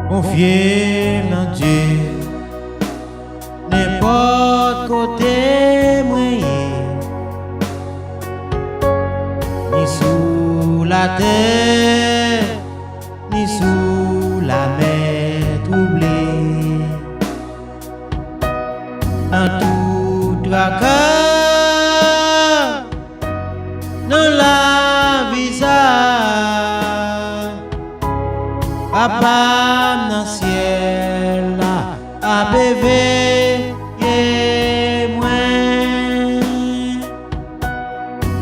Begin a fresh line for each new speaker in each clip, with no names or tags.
Confiez dans Dieu, n'importe côté moyen, ni sous la terre, ni sous la mer troublée, dans tout tracas, dans la vie ça, Papa dans le ciel a bévé moi.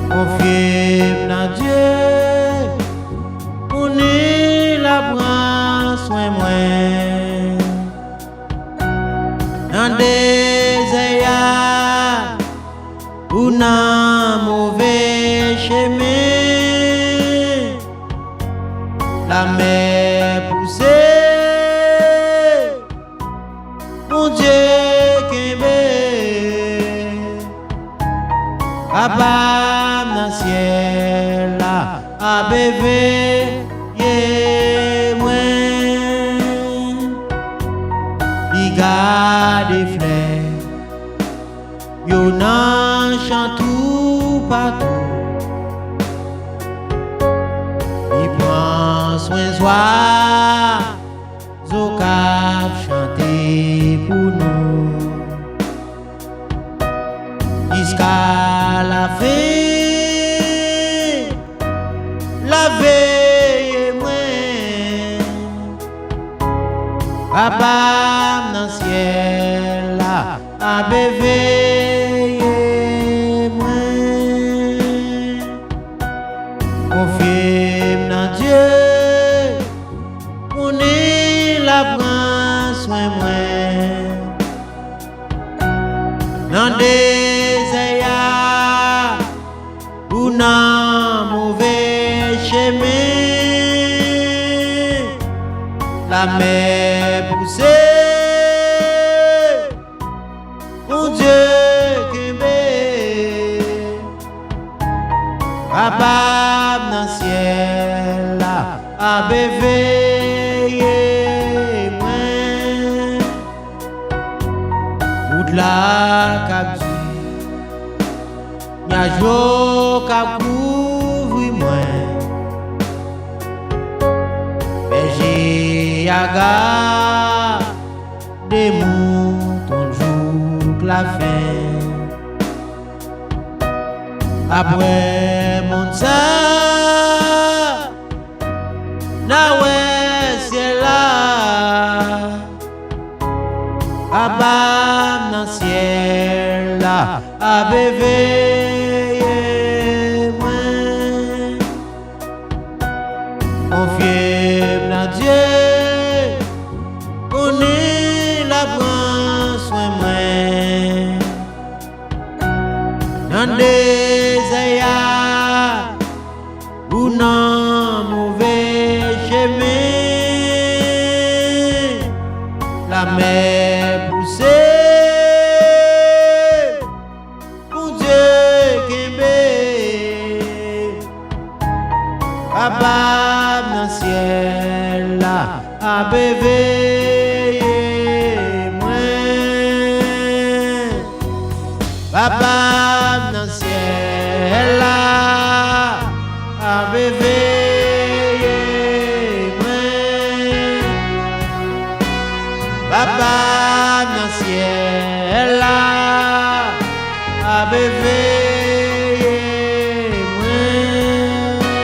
Confiez dans Dieu, on est la prend soin moi. Dans des ayats ou dans mauvais chemin, la mer poussée. Mon Dieu qui m'aime, Papa dans le ciel a bévé moi. Il garde des fleurs, yo nan chante tout partout. Il prend soin soir, zo cap chanter pour nous. Jusqu'à la fin, la veille moi. Papa dans le ciel a bévé moi. Confiez dans Dieu, on est la prend soin moi. Dans des ayats ou dans mauvais chemin, la mer poussée. Mon Dieu qui m'aime, Papa dans le ciel a bévé moi. Toute la cap dit, y'a jour cap couvre moi. Berger a des moutons jour la fin. Après mon ça, na ouais c'est là. Papa dans le ciel a bévé moi. Confiez dans Dieu, on est la prend soin moi. Dans des ayats ou dans mauvais chemin, la mer poussée. Mon Dieu qui m'aime, Papa dans le ciel a bévé moi. Papa dans le ciel a bévé moi. Papa dans le ciel a bévé